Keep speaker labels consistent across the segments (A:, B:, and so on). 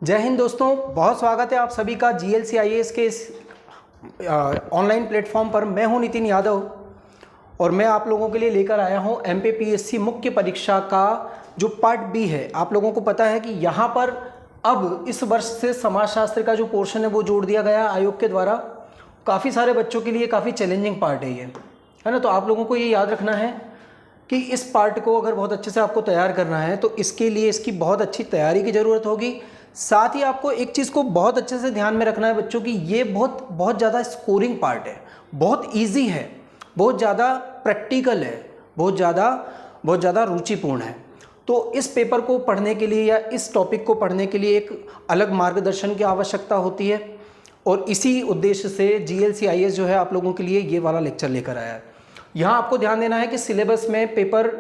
A: जय हिंद दोस्तों, बहुत स्वागत है आप सभी का GLCIAS के इस ऑनलाइन प्लेटफॉर्म पर। मैं हूं नितिन यादव और मैं आप लोगों के लिए लेकर आया हूं MPPSC मुख्य परीक्षा का जो पार्ट बी है। आप लोगों को पता है कि यहां पर अब इस वर्ष से समाजशास्त्र का जो पोर्शन है वो जोड़ दिया गया आयोग के द्वारा। काफ़ी सारे बच्चों के लिए काफ़ी चैलेंजिंग पार्ट है ये, है ना। तो आप लोगों को ये याद रखना है कि इस पार्ट को अगर बहुत अच्छे से आपको तैयार करना है तो इसके लिए इसकी बहुत अच्छी तैयारी की ज़रूरत होगी। साथ ही आपको एक चीज़ को बहुत अच्छे से ध्यान में रखना है बच्चों की, ये बहुत ज़्यादा स्कोरिंग पार्ट है, बहुत इजी है, बहुत ज़्यादा प्रैक्टिकल है, बहुत ज़्यादा रुचिपूर्ण है। तो इस पेपर को पढ़ने के लिए या इस टॉपिक को पढ़ने के लिए एक अलग मार्गदर्शन की आवश्यकता होती है और इसी उद्देश्य से GLCIAS जो है आप लोगों के लिए ये वाला लेक्चर लेकर आया है। यहाँ आपको ध्यान देना है कि सिलेबस में पेपर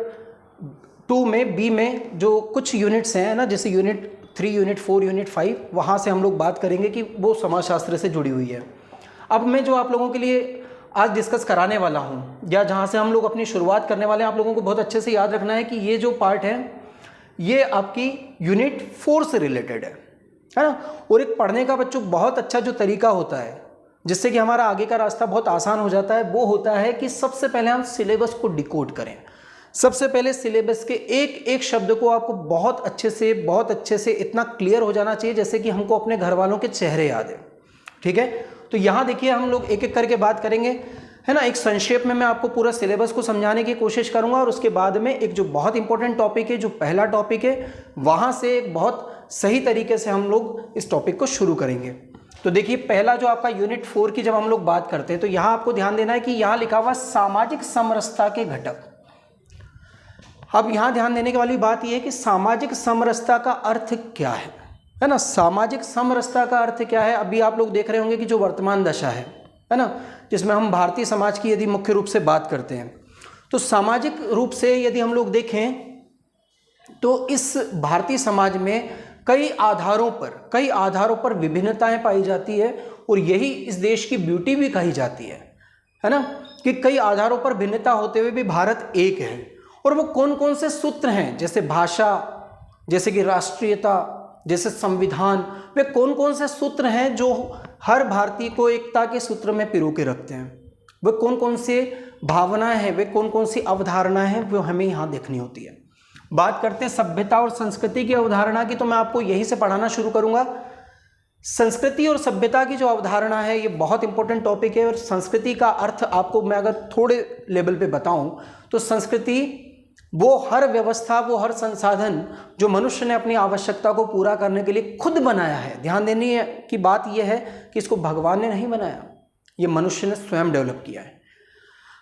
A: 2 में बी में जो कुछ यूनिट्स हैं ना, जैसे यूनिट 3, यूनिट 4, यूनिट 5, वहाँ से हम लोग बात करेंगे कि वो समाजशास्त्र से जुड़ी हुई है। अब मैं जो आप लोगों के लिए आज डिस्कस कराने वाला हूँ या जहाँ से हम लोग अपनी शुरुआत करने वाले हैं, आप लोगों को बहुत अच्छे से याद रखना है कि ये जो पार्ट है ये आपकी यूनिट 4 से रिलेटेड है ना। और एक पढ़ने का बच्चों बहुत अच्छा जो तरीका होता है जिससे कि हमारा आगे का रास्ता बहुत आसान हो जाता है, वो होता है कि सबसे पहले हम सिलेबस को डिकोड करें। सबसे पहले सिलेबस के एक एक शब्द को आपको बहुत अच्छे से इतना क्लियर हो जाना चाहिए जैसे कि हमको अपने घर वालों के चेहरे याद है। ठीक है, तो यहाँ देखिए हम लोग एक एक करके बात करेंगे, है ना। एक संक्षेप में मैं आपको पूरा सिलेबस को समझाने की कोशिश करूँगा और उसके बाद में एक जो बहुत इंपॉर्टेंट टॉपिक है, जो पहला टॉपिक है, वहाँ से एक बहुत सही तरीके से हम लोग इस टॉपिक को शुरू करेंगे। तो देखिए पहला जो आपका यूनिट 4 की जब हम लोग बात करते हैं तो यहाँ आपको ध्यान देना है कि यहाँ लिखा हुआ सामाजिक समरसता के घटक। अब यहाँ ध्यान देने वाली बात यह है कि सामाजिक समरसता का अर्थ क्या है ना। सामाजिक समरसता का अर्थ क्या है, अभी आप लोग देख रहे होंगे कि जो वर्तमान दशा है ना, जिसमें हम भारतीय समाज की यदि मुख्य रूप से बात करते हैं तो सामाजिक रूप से यदि हम लोग देखें तो इस भारतीय समाज में कई आधारों पर विभिन्नताएं पाई जाती है और यही इस देश की ब्यूटी भी कही जाती है ना, कि कई आधारों पर भिन्नता होते हुए भी भारत एक है। और वो कौन कौन से सूत्र हैं, जैसे भाषा, जैसे कि राष्ट्रीयता, जैसे संविधान, वे कौन कौन से सूत्र हैं जो हर भारतीय को एकता के सूत्र में पिरो के रखते हैं। वे कौन कौन से भावनाएं हैं, वे कौन कौन सी अवधारणाएं हैं, वो हमें यहाँ देखनी होती है। बात करते हैं सभ्यता और संस्कृति की अवधारणा की, तो मैं आपको यहीं से पढ़ाना शुरू करूंगा। संस्कृति और सभ्यता की जो अवधारणा है ये बहुत इंपॉर्टेंट टॉपिक है और संस्कृति का अर्थ आपको मैं अगर थोड़े लेवल पे बताऊं तो संस्कृति वो हर व्यवस्था, वो हर संसाधन जो मनुष्य ने अपनी आवश्यकता को पूरा करने के लिए खुद बनाया है। ध्यान देने की बात यह है कि इसको भगवान ने नहीं बनाया, ये मनुष्य ने स्वयं डेवलप किया है।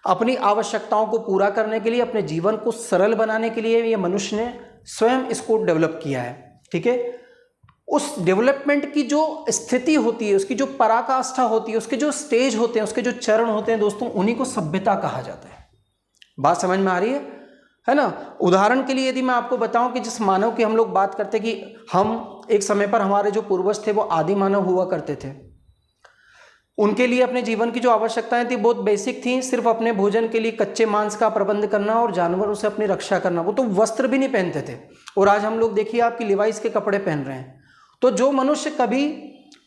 A: अपनी आवश्यकताओं को पूरा करने के लिए, अपने जीवन को सरल बनाने के लिए ये मनुष्य ने स्वयं इसको डेवलप किया है। ठीक है, उस डेवलपमेंट की जो स्थिति होती है, उसकी जो पराकाष्ठा होती है, उसके जो स्टेज होते हैं, उसके जो चरण होते हैं दोस्तों, उन्हीं को सभ्यता कहा जाता है। बात समझ में आ रही है ना। उदाहरण के लिए यदि मैं आपको बताऊं कि जिस मानव की हम लोग बात करते हैं कि हम एक समय पर हमारे जो पूर्वज थे वो आदि मानव हुआ करते थे, उनके लिए अपने जीवन की जो आवश्यकताएं थी बहुत बेसिक थी। सिर्फ अपने भोजन के लिए कच्चे मांस का प्रबंध करना और जानवरों से अपनी रक्षा करना। वो तो वस्त्र भी नहीं पहनते थे और आज हम लोग देखिए आपकी लिवाइस के कपड़े पहन रहे हैं। तो जो मनुष्य कभी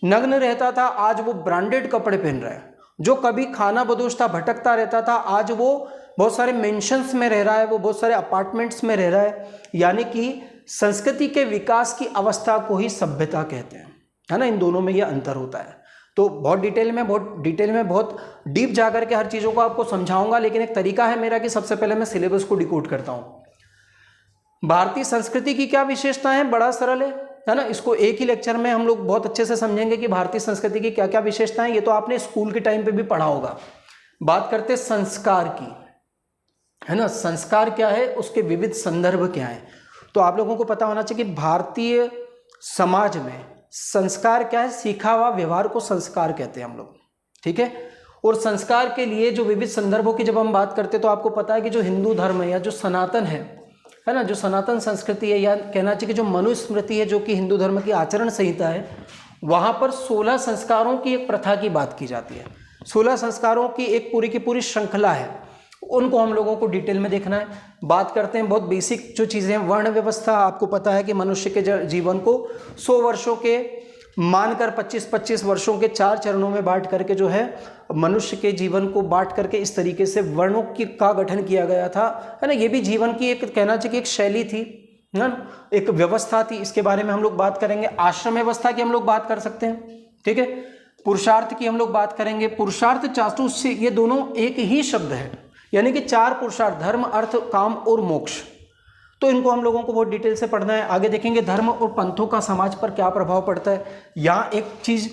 A: नग्न रहता था आज वो ब्रांडेड कपड़े पहन रहा है। जो कभी खाना बदोश था, भटकता रहता था, आज वो बहुत सारे मेंशंस में रह रहा है, वो बहुत सारे अपार्टमेंट्स में रह रहा है। यानी कि संस्कृति के विकास की अवस्था को ही सभ्यता कहते हैं, है ना। इन दोनों में ये अंतर होता है। तो बहुत डिटेल में बहुत डीप जाकर के हर चीज़ों को आपको समझाऊंगा, लेकिन एक तरीका है मेरा कि सबसे पहले मैं सिलेबस को डिकोड करता हूँ। भारतीय संस्कृति की क्या विशेषताएं हैं, बड़ा सरल है ना। इसको एक ही लेक्चर में हम लोग बहुत अच्छे से समझेंगे कि भारतीय संस्कृति की क्या क्या विशेषताएं। ये तो आपने स्कूल के टाइम पे भी पढ़ा होगा। बात करते संस्कार की, है ना। संस्कार क्या है, उसके विविध संदर्भ क्या है, तो आप लोगों को पता होना चाहिए कि भारतीय समाज में संस्कार क्या है, सीखा हुआ व्यवहार को संस्कार कहते हैं हम लोग। ठीक है, और संस्कार के लिए जो विविध संदर्भों की जब हम बात करते हैं तो आपको पता है कि जो हिंदू धर्म है या जो सनातन है ना, जो सनातन संस्कृति है, या कहना चाहिए कि जो मनुस्मृति है, जो कि हिंदू धर्म की आचरण संहिता है, वहाँ पर 16 संस्कारों की एक प्रथा की बात की जाती है। 16 संस्कारों की एक पूरी की पूरी श्रृंखला है उनको हम लोगों को डिटेल में देखना है। बात करते हैं बहुत बेसिक जो चीज़ें हैं। वर्ण व्यवस्था, आपको पता है कि मनुष्य के जीवन को 100 वर्षों के मानकर 25-25 वर्षों के 4 चरणों में बांट करके जो है मनुष्य के जीवन को बांट करके इस तरीके से वर्णों का गठन किया गया था, है ना। ये भी जीवन की एक कहना चाहिए कि एक शैली थी, है ना, एक व्यवस्था थी। इसके बारे में हम लोग बात करेंगे। आश्रम व्यवस्था की हम लोग बात कर सकते हैं, ठीक है। पुरुषार्थ की हम लोग बात करेंगे। पुरुषार्थ चातुर्य, ये दोनों एक ही शब्द है, यानी कि 4 पुरुषार्थ, धर्म, अर्थ, काम और मोक्ष। तो इनको हम लोगों को बहुत डिटेल से पढ़ना है। आगे देखेंगे धर्म और पंथों का समाज पर क्या प्रभाव पड़ता है। यहाँ एक चीज़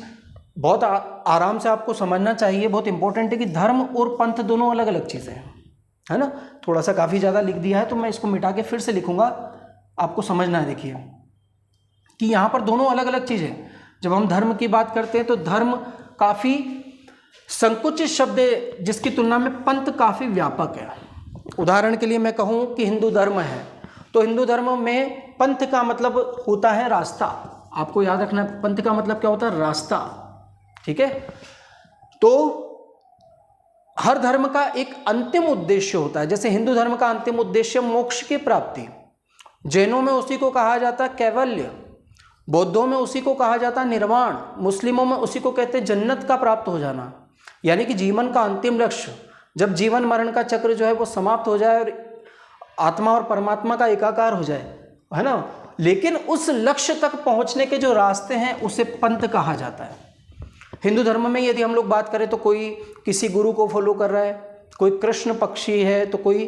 A: बहुत आराम से आपको समझना चाहिए, बहुत इंपॉर्टेंट है कि धर्म और पंथ दोनों अलग अलग चीज़ें हैं, है ना। थोड़ा सा काफ़ी ज़्यादा लिख दिया है तो मैं इसको मिटा के फिर से लिखूंगा, आपको समझना है। देखिए कि यहाँ पर दोनों अलग अलग चीज़ें। जब हम धर्म की बात करते हैं तो धर्म काफ़ी संकुचित शब्द है, जिसकी तुलना में पंथ काफ़ी व्यापक है। उदाहरण के लिए मैं कहूँ कि हिंदू धर्म है, तो हिंदू धर्म में पंथ का मतलब होता है रास्ता। आपको याद रखना है, पंथ का मतलब क्या होता है, रास्ता, ठीक है। तो हर धर्म का एक अंतिम उद्देश्य होता है। जैसे हिंदू धर्म का अंतिम उद्देश्य मोक्ष की प्राप्ति, जैनों में उसी को कहा जाता है कैवल्य, बौद्धों में उसी को कहा जाता है निर्वाण, मुस्लिमों में उसी को कहते हैं जन्नत का प्राप्त हो जाना। यानी कि जीवन का अंतिम लक्ष्य, जब जीवन मरण का चक्र जो है वो समाप्त हो जाए और आत्मा और परमात्मा का एकाकार हो जाए, है ना। लेकिन उस लक्ष्य तक पहुंचने के जो रास्ते हैं उसे पंथ कहा जाता है। हिंदू धर्म में यदि हम लोग बात करें तो कोई किसी गुरु को फॉलो कर रहा है, कोई कृष्ण पक्षी है, तो कोई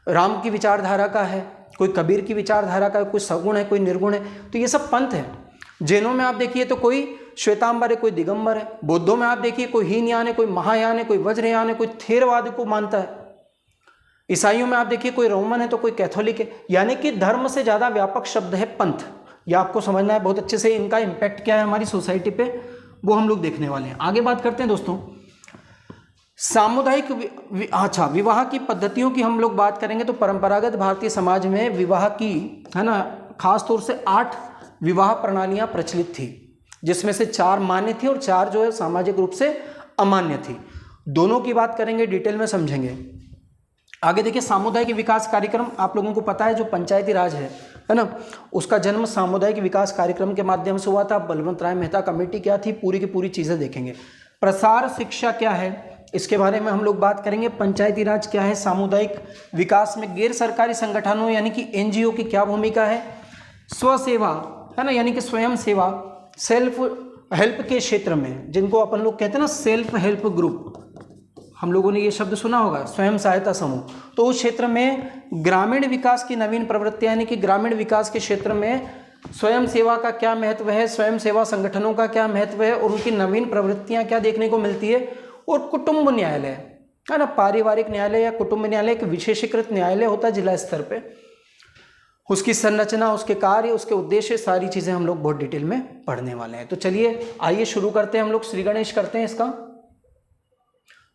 A: राम की विचारधारा का है, कोई कबीर की विचारधारा का है, कोई सगुण है, कोई निर्गुण है, तो ये सब पंथ है। जैनों में आप देखिए तो कोई श्वेतांबर है, कोई दिगंबर है। बौद्धों में आप देखिए कोई हीनयान है, कोई महायान है, कोई वज्रयान है, कोई थेरवाद को मानता है। ईसाइयों में आप देखिए कोई रोमन है तो कोई कैथोलिक है। यानी कि धर्म से ज़्यादा व्यापक शब्द है पंथ। यह आपको समझना है बहुत अच्छे से। इनका इम्पैक्ट क्या है हमारी सोसाइटी पे, वो हम लोग देखने वाले हैं। आगे बात करते हैं दोस्तों, सामुदायिक विवाह की पद्धतियों की हम लोग बात करेंगे। तो परंपरागत भारतीय समाज में विवाह की, है ना, खास तौर से 8 विवाह प्रणालियां प्रचलित थी, जिसमें से 4 मान्य थी और 4 जो है सामाजिक रूप से अमान्य थी। दोनों की बात करेंगे, डिटेल में समझेंगे। आगे देखिए सामुदायिक विकास कार्यक्रम, आप लोगों को पता है जो पंचायती राज है ना, उसका जन्म सामुदायिक विकास कार्यक्रम के माध्यम से हुआ था। बलवंत राय मेहता कमेटी क्या थी, पूरी की पूरी चीज़ें देखेंगे। प्रसार शिक्षा क्या है, इसके बारे में हम लोग बात करेंगे। पंचायती राज क्या है, सामुदायिक विकास में गैर सरकारी संगठनों यानी कि एनजीओ की क्या भूमिका है, स्वसेवा, है ना, यानी कि स्वयं सेवा, सेल्फ हेल्प के क्षेत्र में, जिनको अपन लोग कहते हैं ना सेल्फ हेल्प ग्रुप, हम लोगों ने ये शब्द सुना होगा, स्वयं सहायता समूह। तो उस क्षेत्र में ग्रामीण विकास की नवीन प्रवृत्तियां, यानी कि ग्रामीण विकास के क्षेत्र में स्वयं सेवा का क्या महत्व है, स्वयं सेवा संगठनों का क्या महत्व है और उनकी नवीन प्रवृत्तियां क्या देखने को मिलती है। और कुटुंब न्यायालय, है ना, पारिवारिक न्यायालय या कुटुंब न्यायालय एक विशेषीकृत न्यायालय होता है जिला स्तर पे। उसकी संरचना, उसके कार्य, उसके उद्देश्य, सारी चीज़ें हम लोग बहुत डिटेल में पढ़ने वाले हैं। तो चलिए आइए शुरू करते हैं, हम लोग श्री गणेश करते हैं इसका।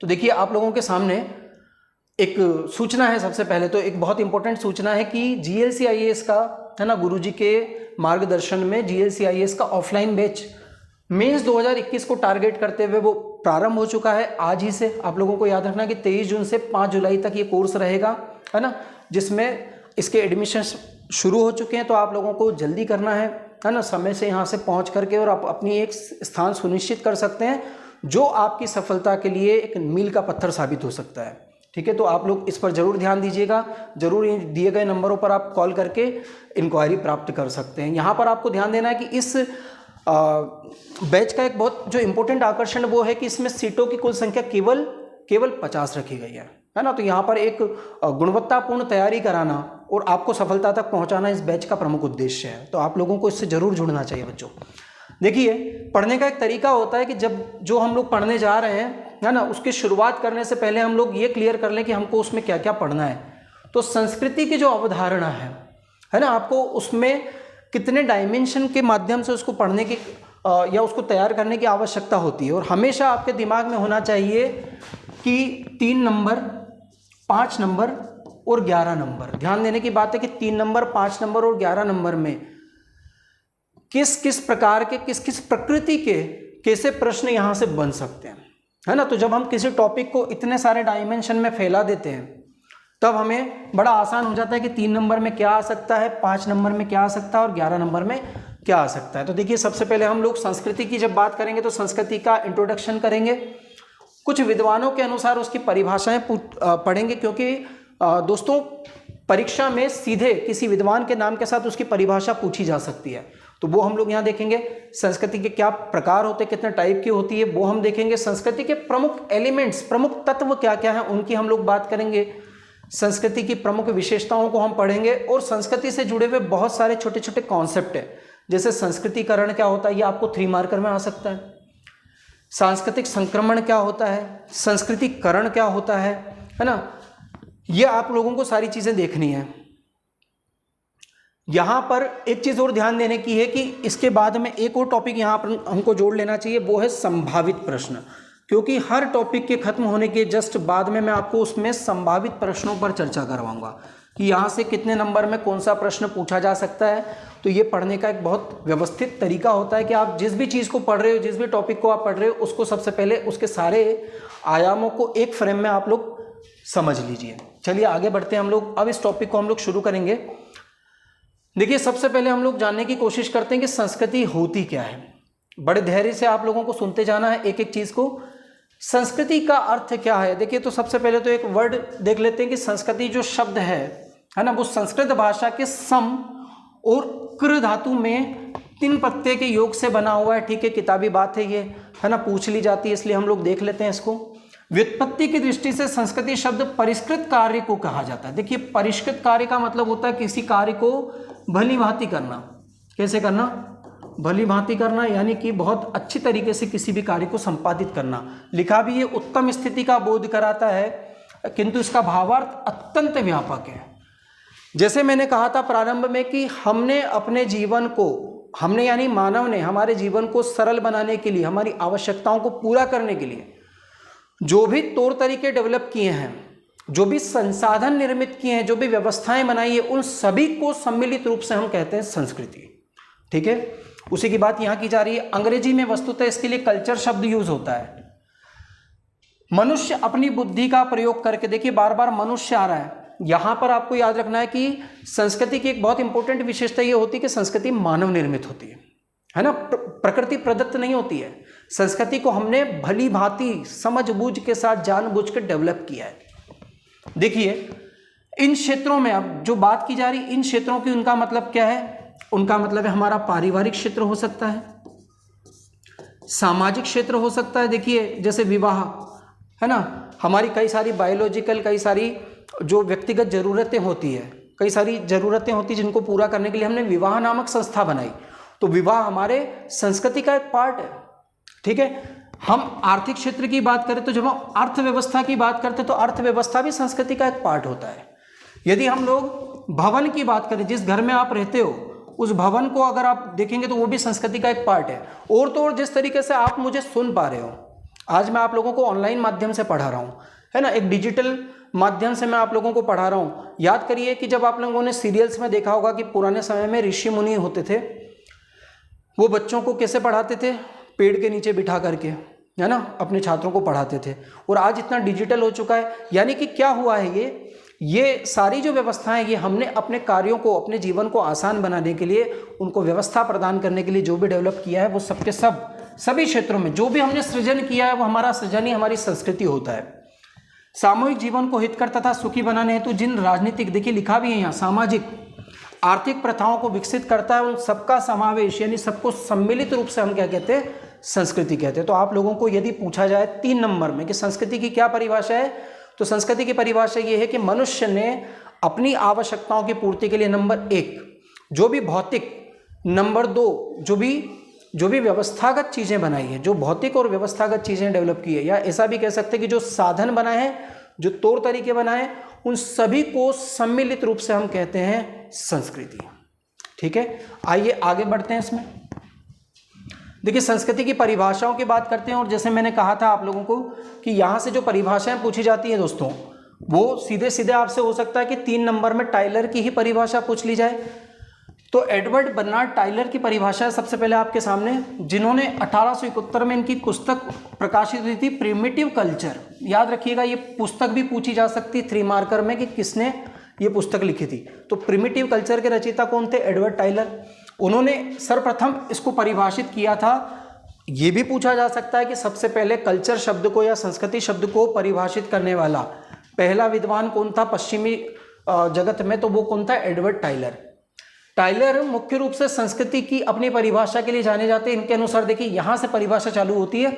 A: तो देखिए आप लोगों के सामने एक सूचना है। सबसे पहले तो एक बहुत इंपॉर्टेंट सूचना है कि जीएलसी आईएएस का, है ना, गुरुजी के मार्गदर्शन में जीएलसी आईएएस का ऑफलाइन बैच मेंस 2021 को टारगेट करते हुए वो प्रारंभ हो चुका है आज ही से। आप लोगों को याद रखना कि 23 जून से 5 जुलाई तक ये कोर्स रहेगा, है ना, जिसमें इसके एडमिशन शुरू हो चुके हैं। तो आप लोगों को जल्दी करना है ना, समय से यहाँ से पहुँच करके, और आप अपनी एक स्थान सुनिश्चित कर सकते हैं जो आपकी सफलता के लिए एक मील का पत्थर साबित हो सकता है। ठीक है, तो आप लोग इस पर जरूर ध्यान दीजिएगा। जरूर दिए गए नंबरों पर आप कॉल करके इंक्वायरी प्राप्त कर सकते हैं। यहाँ पर आपको ध्यान देना है कि इस बैच का एक बहुत जो इम्पोर्टेंट आकर्षण वो है कि इसमें सीटों की कुल संख्या केवल 50 रखी गई है ना। तो यहाँ पर एक गुणवत्तापूर्ण तैयारी कराना और आपको सफलता तक पहुँचाना इस बैच का प्रमुख उद्देश्य है। तो आप लोगों को इससे जरूर जुड़ना चाहिए बच्चों। देखिए पढ़ने का एक तरीका होता है कि जब जो हम लोग पढ़ने जा रहे हैं, है ना, उसकी शुरुआत करने से पहले हम लोग ये क्लियर कर लें कि हमको उसमें क्या क्या पढ़ना है। तो संस्कृति की जो अवधारणा है ना, आपको उसमें कितने डायमेंशन के माध्यम से उसको पढ़ने की या उसको तैयार करने की आवश्यकता होती है। और हमेशा आपके दिमाग में होना चाहिए कि 3 नंबर, 5 नंबर और 11 नंबर। ध्यान देने की बात है कि 3 नंबर, 5 नंबर और 11 नंबर में किस किस प्रकार के, किस किस प्रकृति के कैसे प्रश्न यहाँ से बन सकते हैं। है ना। तो जब हम किसी टॉपिक को इतने सारे डायमेंशन में फैला देते हैं तब हमें बड़ा आसान हो जाता है कि 3 नंबर में क्या आ सकता है, 5 नंबर में क्या आ सकता है और 11 नंबर में क्या आ सकता है। तो देखिए, सबसे पहले हम लोग संस्कृति की जब बात करेंगे तो संस्कृति का इंट्रोडक्शन करेंगे, कुछ विद्वानों के अनुसार उसकी परिभाषाएं पढ़ेंगे, क्योंकि दोस्तों परीक्षा में सीधे किसी विद्वान के नाम के साथ उसकी परिभाषा पूछी जा सकती है, तो वो हम लोग यहाँ देखेंगे। संस्कृति के क्या प्रकार होते हैं, कितने टाइप की होती है, वो हम देखेंगे। संस्कृति के प्रमुख एलिमेंट्स, प्रमुख तत्व क्या क्या हैं, उनकी हम लोग बात करेंगे। संस्कृति की प्रमुख विशेषताओं को हम पढ़ेंगे और संस्कृति से जुड़े हुए बहुत सारे छोटे छोटे कॉन्सेप्ट हैं, जैसे संस्कृतिकरण क्या होता है, ये आपको 3 मार्कर में आ सकता है। सांस्कृतिक संक्रमण क्या होता है, संस्कृतिकरण क्या होता है ना, ये आप लोगों को सारी चीजें देखनी है। यहां पर एक चीज और ध्यान देने की है कि इसके बाद में एक और टॉपिक यहां पर हमको जोड़ लेना चाहिए, वो है संभावित प्रश्न, क्योंकि हर टॉपिक के खत्म होने के जस्ट बाद में मैं आपको उसमें संभावित प्रश्नों पर चर्चा करवाऊंगा कि यहाँ से कितने नंबर में कौन सा प्रश्न पूछा जा सकता है। तो ये पढ़ने का एक बहुत व्यवस्थित तरीका होता है कि आप जिस भी चीज़ को पढ़ रहे हो, जिस भी टॉपिक को आप पढ़ रहे हो, उसको सबसे पहले उसके सारे आयामों को एक फ्रेम में आप लोग समझ लीजिए। चलिए आगे बढ़ते हैं हम लोग। अब इस टॉपिक को हम लोग शुरू करेंगे। देखिए, सबसे पहले हम लोग जानने की कोशिश करते हैं कि संस्कृति होती क्या है। बड़े धैर्य से आप लोगों को सुनते जाना है एक एक चीज़ को। संस्कृति का अर्थ क्या है, देखिए, तो सबसे पहले तो एक वर्ड देख लेते हैं कि संस्कृति जो शब्द है ना, वो संस्कृत भाषा के सम और कृ धातु में 3 प्रत्यय के योग से बना हुआ है। ठीक है, किताबी बात है ये, है ना, पूछ ली जाती है, इसलिए हम लोग देख लेते हैं इसको। व्युत्पत्ति की दृष्टि से संस्कृति शब्द परिष्कृत कार्य को कहा जाता है। देखिए, परिष्कृत कार्य का मतलब होता है किसी कार्य को भली भांति करना। कैसे करना? भली भांति करना, यानी कि बहुत अच्छी तरीके से किसी भी कार्य को संपादित करना। लिखा भी ये उत्तम स्थिति का बोध कराता है, किंतु इसका भावार्थ अत्यंत व्यापक है। जैसे मैंने कहा था प्रारंभ में कि हमने अपने जीवन को, हमने यानी मानव ने हमारे जीवन को सरल बनाने के लिए, हमारी आवश्यकताओं को पूरा करने के लिए जो भी तौर तरीके डेवलप किए हैं, जो भी संसाधन निर्मित किए हैं, जो भी व्यवस्थाएं बनाई है, उन सभी को सम्मिलित रूप से हम कहते हैं संस्कृति। ठीक है, उसी की बात यहां की जा रही है। अंग्रेजी में वस्तुतः इसके लिए कल्चर शब्द यूज होता है। मनुष्य अपनी बुद्धि का प्रयोग करके, देखिए बार बार मनुष्य आ रहा है, यहां पर आपको याद रखना है कि संस्कृति की एक बहुत इंपॉर्टेंट विशेषता यह होती है कि संस्कृति मानव निर्मित होती है ना, प्रकृति प्रदत्त नहीं होती है। संस्कृति को हमने भली भांति समझबूझ के साथ जानबूझ कर डेवलप किया है। देखिए, इन क्षेत्रों में अब जो बात की जा रही, इन क्षेत्रों की उनका मतलब क्या है? उनका मतलब है हमारा पारिवारिक क्षेत्र हो सकता है, सामाजिक क्षेत्र हो सकता है। देखिए, जैसे विवाह है ना, हमारी कई सारी बायोलॉजिकल, कई सारी जो व्यक्तिगत ज़रूरतें होती है, कई सारी ज़रूरतें होती हैं जिनको पूरा करने के लिए हमने विवाह नामक संस्था बनाई। तो विवाह हमारे संस्कृति का एक पार्ट है। ठीक है, हम आर्थिक क्षेत्र की बात करें तो जब हम अर्थव्यवस्था की बात करते हैं तो अर्थव्यवस्था भी संस्कृति का एक पार्ट होता है। यदि हम लोग भवन की बात करें, जिस घर में आप रहते हो उस भवन को अगर आप देखेंगे तो वो भी संस्कृति का एक पार्ट है। और तो और जिस तरीके से आप मुझे सुन पा रहे हो, आज मैं आप लोगों को ऑनलाइन माध्यम से पढ़ा रहा हूँ, है ना, एक डिजिटल माध्यम से मैं आप लोगों को पढ़ा रहा हूँ। याद करिए कि जब आप लोगों ने सीरियल्स में देखा होगा कि पुराने समय में ऋषि मुनि होते थे, वो बच्चों को कैसे पढ़ाते थे? पेड़ के नीचे बिठा करके, है ना, अपने छात्रों को पढ़ाते थे। और आज इतना डिजिटल हो चुका है, यानी कि क्या हुआ है, ये सारी जो व्यवस्थाएं, ये हमने अपने कार्यों को, अपने जीवन को आसान बनाने के लिए, उनको व्यवस्था प्रदान करने के लिए जो भी डेवलप किया है, वो सबके सब सभी क्षेत्रों में जो भी हमने सृजन किया है, वो हमारा सृजन ही हमारी संस्कृति होता है। सामूहिक जीवन को हितकर तथा सुखी बनाने हेतु जिन राजनीतिक, देखिए लिखा भी है यहाँ, सामाजिक आर्थिक प्रथाओं को विकसित करता है, उन सबका समावेश, यानी सबको सम्मिलित रूप से हम क्या कहते हैं? संस्कृति कहते हैं। तो आप लोगों को यदि पूछा जाए 3 नंबर में कि संस्कृति की क्या परिभाषा है, तो संस्कृति की परिभाषा ये है कि मनुष्य ने अपनी आवश्यकताओं की पूर्ति के लिए नंबर 1 जो भी भौतिक, नंबर 2 जो भी व्यवस्थागत चीज़ें बनाई है, जो भौतिक और व्यवस्थागत चीज़ें डेवलप की है, या ऐसा भी कह सकते हैं कि जो साधन बनाए हैं, जो तौर तरीके बनाए हैं, उन सभी को सम्मिलित रूप से हम कहते हैं संस्कृति। ठीक है, आइए आगे बढ़ते हैं इसमें। देखिए, संस्कृति की परिभाषाओं की बात करते हैं। और जैसे मैंने कहा था आप लोगों को कि यहाँ से जो परिभाषाएं पूछी जाती हैं दोस्तों, वो सीधे सीधे आपसे हो सकता है कि 3 नंबर में टाइलर की ही परिभाषा पूछ ली जाए, तो एडवर्ड बर्नार्ड टाइलर की परिभाषा है सबसे पहले आपके सामने, जिन्होंने 1871 में इनकी पुस्तक प्रकाशित हुई थी प्रिमिटिव कल्चर। याद रखिएगा, ये पुस्तक भी पूछी जा सकती 3 मार्कर में कि किसने ये पुस्तक लिखी थी। तो प्रिमिटिव कल्चर के रचयिता कौन थे? Edward Tylor. उन्होंने सर्वप्रथम इसको परिभाषित किया था। ये भी पूछा जा सकता है कि सबसे पहले कल्चर शब्द को या संस्कृति शब्द को परिभाषित करने वाला पहला विद्वान कौन था पश्चिमी जगत में? तो वो कौन था? Edward Tyler. टाइलर मुख्य रूप से संस्कृति की अपनी परिभाषा के लिए जाने जाते हैं। इनके अनुसार देखिए, यहां से परिभाषा चालू होती है।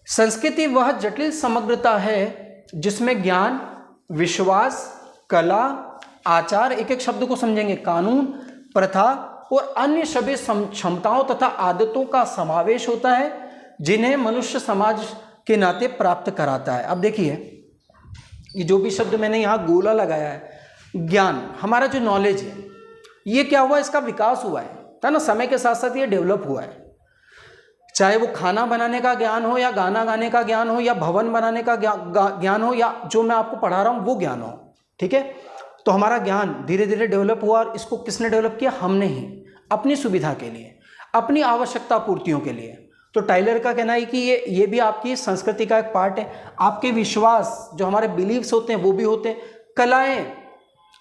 A: संस्कृति वह जटिल समग्रता है जिसमें ज्ञान, विश्वास, कला, आचार, एक एक शब्द को समझेंगे, कानून, प्रथा और अन्य सभी क्षमताओं तथा आदतों का समावेश होता है, जिन्हें मनुष्य समाज के नाते प्राप्त कराता है। अब देखिए, ये जो भी शब्द मैंने यहाँ गोला लगाया है, ज्ञान, हमारा जो नॉलेज है, ये क्या हुआ? इसका विकास हुआ है ना, समय के साथ साथ ये डेवलप हुआ है। चाहे वो खाना बनाने का ज्ञान हो, या गाना गाने का ज्ञान हो, या भवन बनाने का ज्ञान हो, या जो मैं आपको पढ़ा रहा हूँ वो ज्ञान हो, ठीक है। तो हमारा ज्ञान धीरे धीरे डेवलप हुआ, और इसको किसने डेवलप किया? हमने ही, अपनी सुविधा के लिए, अपनी आवश्यकता पूर्तियों के लिए। तो टाइलर का कहना है कि ये भी आपकी संस्कृति का एक पार्ट है। आपके विश्वास, जो हमारे बिलीव्स होते हैं, वो भी होते हैं। कलाएं,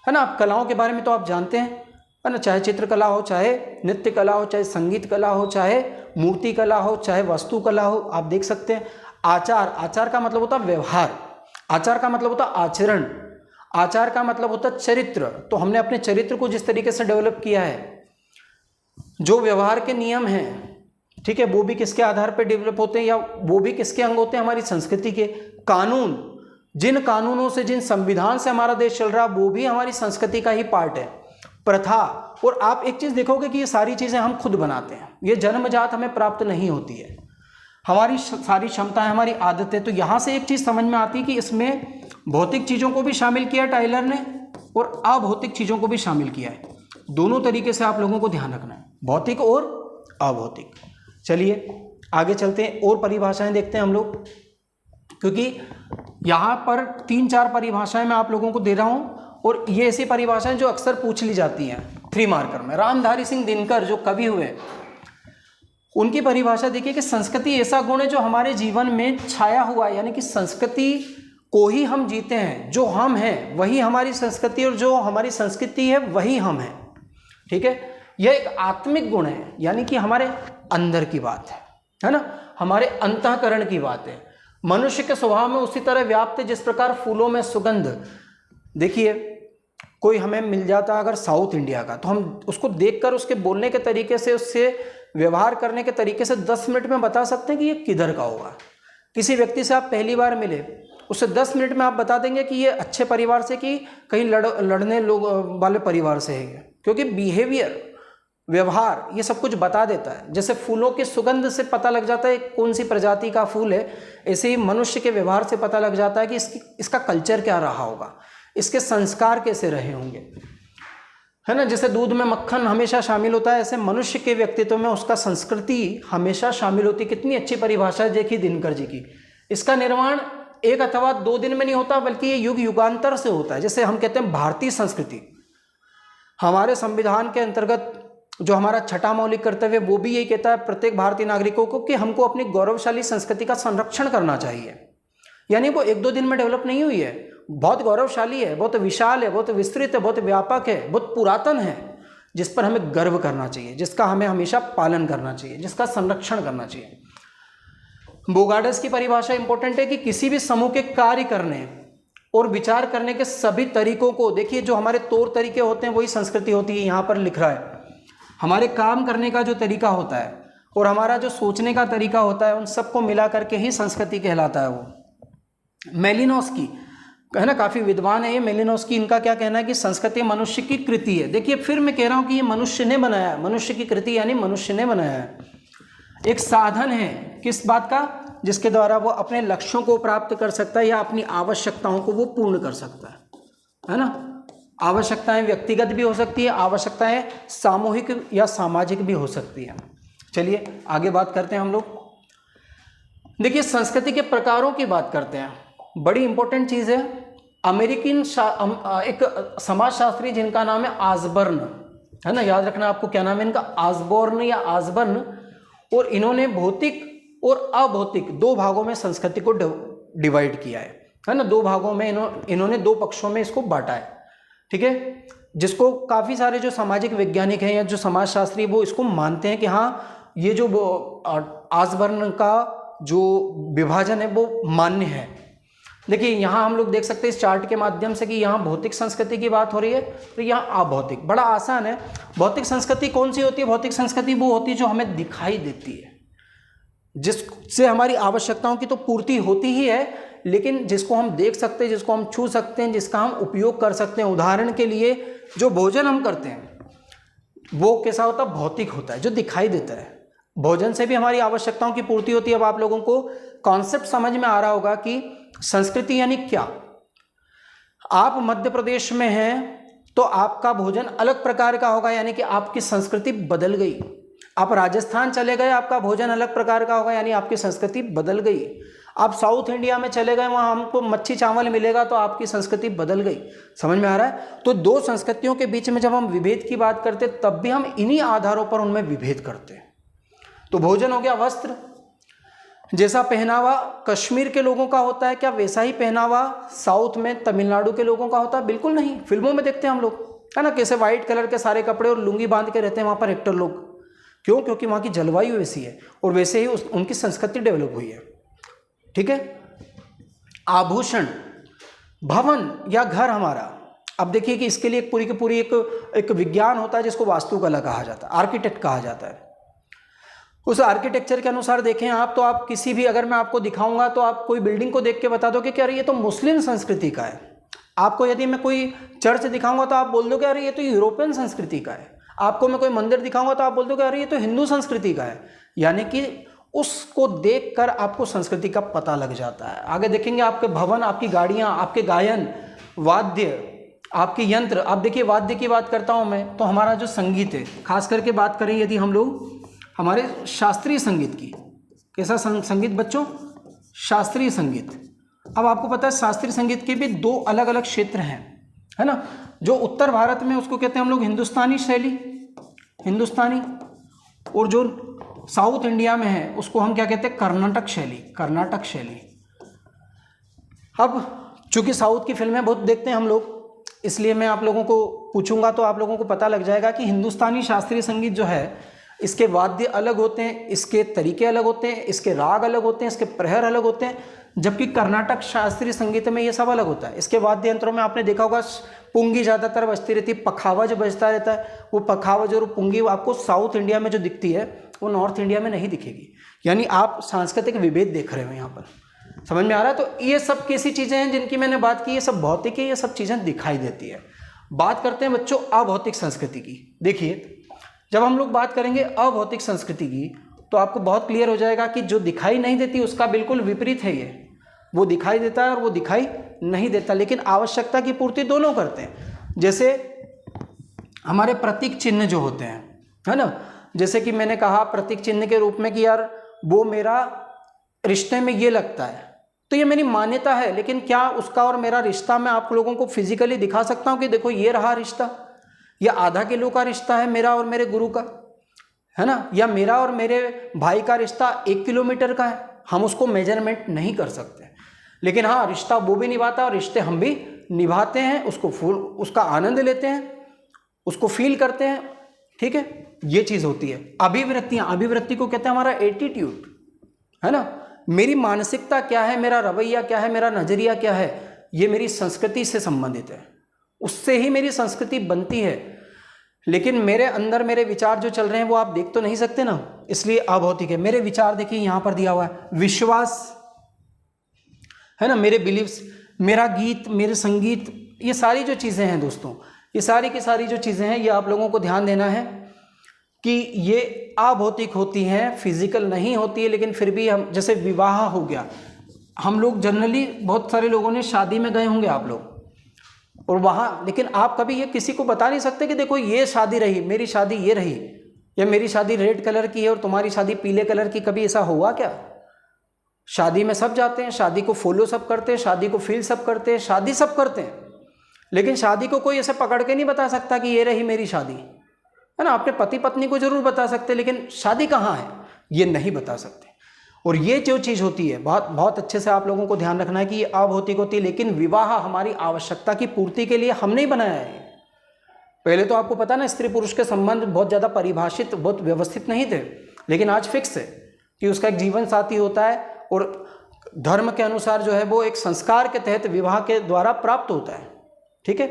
A: है ना, आप कलाओं के बारे में तो आप जानते हैं, है ना, चाहे चित्रकला हो, चाहे नृत्य कला हो, चाहे संगीत कला हो, चाहे मूर्ति कला हो, चाहे वस्तु कला हो, आप देख सकते हैं। आचार, आचार का मतलब होता है व्यवहार, आचार का मतलब होता है आचरण, आचार का मतलब होता है चरित्र। तो हमने अपने चरित्र को जिस तरीके से डेवलप किया है, जो व्यवहार के नियम हैं, ठीक है, वो भी किसके आधार पर डेवलप होते हैं, या वो भी किसके अंग होते हैं? हमारी संस्कृति के। कानून, जिन कानूनों से, जिन संविधान से हमारा देश चल रहा है, वो भी हमारी संस्कृति का ही पार्ट है। प्रथा, और आप एक चीज देखोगे कि ये सारी चीजें हम खुद बनाते हैं, ये जन्मजात हमें प्राप्त नहीं होती है। हमारी सारी क्षमताएं, हमारी आदतें। तो यहां से एक चीज समझ में आती है कि इसमें भौतिक चीजों को भी शामिल किया टाइलर ने, और अभौतिक चीजों को भी शामिल किया है। दोनों तरीके से आप लोगों को ध्यान रखना है, भौतिक और अभौतिक। चलिए आगे चलते हैं, और परिभाषाएं देखते हैं हम लोग, क्योंकि यहाँ पर 3-4 परिभाषाएं मैं आप लोगों को दे रहा हूँ, और ये ऐसी परिभाषाएं जो अक्सर पूछ ली जाती हैं 3 मार्कर में। रामधारी सिंह दिनकर जो कवि हुए, उनकी परिभाषा देखिए कि संस्कृति ऐसा गुण है जो हमारे जीवन में छाया हुआ है, यानी कि संस्कृति को ही हम जीते हैं। जो हम हैं वही हमारी संस्कृति, और जो हमारी संस्कृति है वही हम हैं, ठीक है। यह एक आत्मिक गुण है, यानी कि हमारे अंदर की बात है ना, हमारे अंतःकरण की बात है। मनुष्य के स्वभाव में उसी तरह व्याप्त है जिस प्रकार फूलों में सुगंध। देखिए, कोई हमें मिल जाता अगर साउथ इंडिया का, तो हम उसको देखकर उसके बोलने के तरीके से, उससे व्यवहार करने के तरीके से 10 मिनट में बता सकते हैं कि ये किधर का होगा। किसी व्यक्ति से आप पहली बार मिले, उससे 10 मिनट में आप बता देंगे कि ये अच्छे परिवार से कि कहीं लड़ने लोग वाले परिवार से है, क्योंकि बिहेवियर, व्यवहार, ये सब कुछ बता देता है। जैसे फूलों की सुगंध से पता लग जाता है कौन सी प्रजाति का फूल है, ऐसे ही मनुष्य के व्यवहार से पता लग जाता है कि इसका कल्चर क्या रहा होगा, इसके संस्कार कैसे रहे होंगे, है ना। जैसे दूध में मक्खन हमेशा शामिल होता है, ऐसे मनुष्य के व्यक्तित्व में उसका संस्कृति हमेशा शामिल होती है। कितनी अच्छी परिभाषा है देखिए दिनकर जी की। इसका निर्माण 1 अथवा 2 दिन में नहीं होता, बल्कि ये युग युगांतर से होता है। जैसे हम कहते हैं भारतीय संस्कृति, हमारे संविधान के अंतर्गत जो हमारा 6वां मौलिक कर्तव्य, वो भी यही कहता है प्रत्येक भारतीय नागरिकों को कि हमको अपनी गौरवशाली संस्कृति का संरक्षण करना चाहिए। यानी वो 1-2 दिन में डेवलप नहीं हुई है, बहुत गौरवशाली है, बहुत विशाल है, बहुत विस्तृत है, बहुत व्यापक है, बहुत पुरातन है, जिस पर हमें गर्व करना चाहिए, जिसका हमें हमेशा पालन करना चाहिए, जिसका संरक्षण करना चाहिए। बोगार्ड्स की परिभाषा इंपॉर्टेंट है कि किसी भी समूह के कार्य करने और विचार करने के सभी तरीकों को, देखिए जो हमारे तौर तरीके होते हैं वही संस्कृति होती है। यहाँ पर लिख रहा है हमारे काम करने का जो तरीका होता है और हमारा जो सोचने का तरीका होता है, उन सबको मिला करके ही संस्कृति कहलाता है। वो मेलिनोस्की है ना, काफ़ी विद्वान है ये मेलिनोस्की। इनका क्या कहना है कि संस्कृति मनुष्य की कृति है। देखिए फिर मैं कह रहा हूँ कि ये मनुष्य ने बनाया है, मनुष्य की कृति यानी मनुष्य ने बनाया है। एक साधन है किस बात का, जिसके द्वारा वो अपने लक्ष्यों को प्राप्त कर सकता है या अपनी आवश्यकताओं को वो पूर्ण कर सकता है ना। आवश्यकताएं व्यक्तिगत भी हो सकती है, आवश्यकताएं सामूहिक या सामाजिक भी हो सकती है। चलिए आगे बात करते हैं हम लोग। देखिए संस्कृति के प्रकारों की बात करते हैं, बड़ी इंपॉर्टेंट चीज़ है। अमेरिकन एक समाजशास्त्री जिनका नाम है आसबर्न, है ना, याद रखना आपको क्या नाम है इनका, आसबोर्न या आसबर्न। और इन्होंने भौतिक और अभौतिक दो भागों में संस्कृति को डिवाइड किया है ना, दो भागों में इन्होंने दो पक्षों में इसको बांटा है, ठीक है। जिसको काफ़ी सारे जो सामाजिक वैज्ञानिक हैं या जो समाजशास्त्री वो इसको मानते हैं कि हाँ ये जो आसबर्न का जो विभाजन है वो मान्य है। देखिए यहाँ हम लोग देख सकते हैं इस चार्ट के माध्यम से कि यहाँ भौतिक संस्कृति की बात हो रही है, तो यहाँ अभौतिक। बड़ा आसान है। भौतिक संस्कृति कौन सी होती है? भौतिक संस्कृति वो होती है जो हमें दिखाई देती है, जिससे हमारी आवश्यकताओं की तो पूर्ति होती ही है, लेकिन जिसको हम देख सकते हैं, जिसको हम छू सकते हैं, जिसका हम उपयोग कर सकते हैं। उदाहरण के लिए जो भोजन हम करते हैं वो कैसा होता है? भौतिक होता है, जो दिखाई देता है। भोजन से भी हमारी आवश्यकताओं की पूर्ति होती है। अब आप लोगों को कॉन्सेप्ट समझ में आ रहा होगा कि संस्कृति यानी क्या। आप मध्य प्रदेश में हैं तो आपका भोजन अलग प्रकार का होगा, यानी कि आपकी संस्कृति बदल गई। आप राजस्थान चले गए, आपका भोजन अलग प्रकार का होगा, यानी आपकी संस्कृति बदल गई। आप साउथ इंडिया में चले गए, वहाँ हमको मच्छी चावल मिलेगा, तो आपकी संस्कृति बदल गई। समझ में आ रहा है? तो दो संस्कृतियों के बीच में जब हम विभेद की बात करते तब भी हम इन्हीं आधारों पर उनमें विभेद करते हैं। तो भोजन हो गया, वस्त्र। जैसा पहनावा कश्मीर के लोगों का होता है, क्या वैसा ही पहनावा साउथ में तमिलनाडु के लोगों का होता है? बिल्कुल नहीं। फिल्मों में देखते हैं हम लोग, है ना, कैसे व्हाइट कलर के सारे कपड़े और लुंगी बांध के रहते हैं वहाँ पर एक्टर लोग। क्यों? क्योंकि वहाँ की जलवायु वैसी है और वैसे ही उनकी संस्कृति डेवलप हुई है, ठीक है। आभूषण, भवन या घर हमारा, अब देखिए कि इसके लिए पूरी की पूरी एक विज्ञान होता है जिसको वास्तुकला कहा जाता है, आर्किटेक्ट कहा जाता है। उस आर्किटेक्चर के अनुसार देखें आप, तो आप किसी भी, अगर मैं आपको दिखाऊंगा तो आप कोई बिल्डिंग को देख के बता दोगे कि अरे ये तो मुस्लिम संस्कृति का है। आपको यदि मैं कोई चर्च दिखाऊंगा तो आप बोल दोगे अरे ये तो यूरोपियन संस्कृति का है। आपको मैं कोई मंदिर दिखाऊंगा तो आप बोल दोगे अरे ये तो हिंदू संस्कृति का है। यानी कि उसको देखकर आपको संस्कृति का पता लग जाता है। आगे देखेंगे आपके भवन, आपकी गाड़ियाँ, आपके गायन, वाद्य, आपके यंत्र। आप देखिए वाद्य की बात करता हूँ मैं, तो हमारा जो संगीत है, खास करके बात करें यदि हम लोग हमारे शास्त्रीय संगीत की, कैसा संगीत बच्चों? शास्त्रीय संगीत। अब आपको पता है शास्त्रीय संगीत के भी दो अलग अलग क्षेत्र हैं, है ना। जो उत्तर भारत में उसको कहते हैं हम लोग हिंदुस्तानी शैली, हिंदुस्तानी, और जो साउथ इंडिया में है उसको हम क्या कहते हैं? कर्नाटक शैली, कर्नाटक शैली। अब चूंकि साउथ की फिल्में बहुत देखते हैं हम लोग, इसलिए मैं आप लोगों को पूछूंगा तो आप लोगों को पता लग जाएगा कि हिंदुस्तानी शास्त्रीय संगीत जो है, इसके वाद्य अलग होते हैं, इसके तरीके अलग होते हैं, इसके राग अलग होते हैं, इसके प्रहर अलग होते हैं। जबकि कर्नाटक शास्त्रीय संगीत में ये सब अलग होता है। इसके वाद्य यंत्रों में आपने देखा होगा पुंगी ज़्यादातर बजती रहती है, पखावज बजता रहता है। वो पखावज और पुंगी आपको साउथ इंडिया में जो दिखती है वो नॉर्थ इंडिया में नहीं दिखेगी। यानी आप सांस्कृतिक विभेद देख रहे हो यहाँ पर। समझ में आ रहा है? तो ये सब कैसी चीज़ें हैं जिनकी मैंने बात की, ये सब भौतिक है, ये सब चीज़ें दिखाई देती है। बात करते हैं बच्चों अभौतिक संस्कृति की। देखिए जब हम लोग बात करेंगे अभौतिक संस्कृति की तो आपको बहुत क्लियर हो जाएगा कि जो दिखाई नहीं देती उसका बिल्कुल विपरीत है ये। वो दिखाई देता है और वो दिखाई नहीं देता, लेकिन आवश्यकता की पूर्ति दोनों करते हैं। जैसे हमारे प्रतीक चिन्ह जो होते हैं, है ना, जैसे कि मैंने कहा प्रतीक चिन्ह के रूप में कि यार वो मेरा रिश्ते में ये लगता है, तो ये मेरी मान्यता है। लेकिन क्या उसका और मेरा रिश्ता मैं आप लोगों को फिजिकली दिखा सकता हूँ कि देखो ये रहा रिश्ता? या आधा किलो का रिश्ता है मेरा और मेरे गुरु का, है ना, या मेरा और मेरे भाई का रिश्ता 1 किलोमीटर का है? हम उसको मेजरमेंट नहीं कर सकते। लेकिन हाँ, रिश्ता वो भी निभाता है और रिश्ते हम भी निभाते हैं, उसका आनंद लेते हैं, उसको फील करते हैं, ठीक है। ये चीज़ होती है। अभिवृत्तियाँ, अभिवृत्ति को कहते हैं हमारा एटीट्यूड, है ना। मेरी मानसिकता क्या है, मेरा रवैया क्या है, मेरा नज़रिया क्या है, ये मेरी संस्कृति से संबंधित है, उससे ही मेरी संस्कृति बनती है। लेकिन मेरे अंदर मेरे विचार जो चल रहे हैं वो आप देख तो नहीं सकते ना, इसलिए अभौतिक है। मेरे विचार देखिए यहाँ पर दिया हुआ है, विश्वास, है ना, मेरे बिलीव्स, मेरा गीत, मेरे संगीत, ये सारी जो चीज़ें हैं दोस्तों, ये सारी की सारी जो चीज़ें हैं, ये आप लोगों को ध्यान देना है कि ये अभौतिक होती हैं, फिजिकल नहीं होती है। लेकिन फिर भी हम, जैसे विवाह हो गया, हम लोग जनरली बहुत सारे लोगों ने शादी में गए होंगे आप लोग, और वहाँ, लेकिन आप कभी ये किसी को बता नहीं सकते कि देखो ये शादी रही, मेरी शादी ये रही, या मेरी शादी रेड कलर की है और तुम्हारी शादी पीले कलर की। कभी ऐसा हुआ क्या? शादी में सब जाते हैं, शादी को फॉलो सब करते हैं, शादी को फील सब करते हैं, शादी सब करते हैं, लेकिन शादी को कोई ऐसे पकड़ के नहीं बता सकता कि ये रही मेरी शादी, है ना। अपने पति पत्नी को जरूर बता सकते हैं, लेकिन शादी कहाँ है ये नहीं बता सकते। और ये जो चीज़ होती है, बहुत बहुत अच्छे से आप लोगों को ध्यान रखना है कि ये अभौतिक होती है, लेकिन विवाह हमारी आवश्यकता की पूर्ति के लिए हमने ही बनाया है। पहले तो आपको पता ना, स्त्री पुरुष के संबंध बहुत ज़्यादा परिभाषित, बहुत व्यवस्थित नहीं थे, लेकिन आज फिक्स है कि उसका एक जीवन साथी होता है और धर्म के अनुसार जो है वो एक संस्कार के तहत विवाह के द्वारा प्राप्त होता है। ठीक है,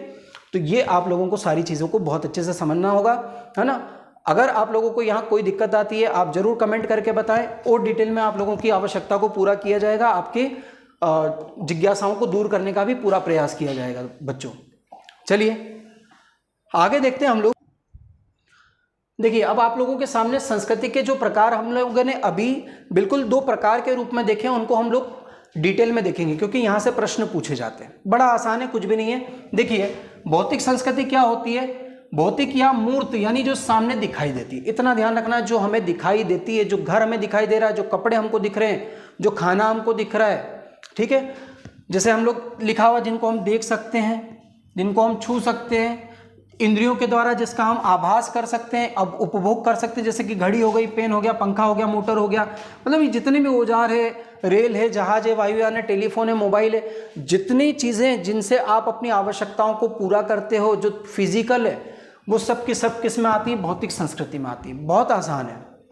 A: तो ये आप लोगों को सारी चीज़ों को बहुत अच्छे से समझना होगा, है ना। अगर आप लोगों को यहाँ कोई दिक्कत आती है आप ज़रूर कमेंट करके बताएं, और डिटेल में आप लोगों की आवश्यकता को पूरा किया जाएगा, आपकी जिज्ञासाओं को दूर करने का भी पूरा प्रयास किया जाएगा बच्चों। चलिए आगे देखते हैं हम लोग। देखिए, अब आप लोगों के सामने संस्कृति के जो प्रकार हम लोगों ने अभी बिल्कुल 2 प्रकार के रूप में देखे, उनको हम लोग डिटेल में देखेंगे, क्योंकि यहाँ से प्रश्न पूछे जाते हैं। बड़ा आसान है, कुछ भी नहीं है। देखिए, भौतिक संस्कृति क्या होती है? भौतिक या मूर्त, यानी जो सामने दिखाई देती है। इतना ध्यान रखना, जो हमें दिखाई देती है, जो घर हमें दिखाई दे रहा है, जो कपड़े हमको दिख रहे हैं, जो खाना हमको दिख रहा है, ठीक है। जैसे हम लोग लिखा हुआ जिनको हम देख सकते हैं, जिनको हम छू सकते हैं, इंद्रियों के द्वारा जिसका हम आभास कर सकते हैं, अब उपभोग कर सकते हैं, जैसे कि घड़ी हो गई, पेन हो गया, पंखा हो गया, मोटर हो गया, मतलब ये जितने भी औजार है, रेल है, जहाज है, वायुयान है, टेलीफोन है, मोबाइल है, जितनी चीज़ें जिनसे आप अपनी आवश्यकताओं को पूरा करते हो, जो फिजिकल है, वो सब की सब किस में आती है? भौतिक संस्कृति में आती है। बहुत आसान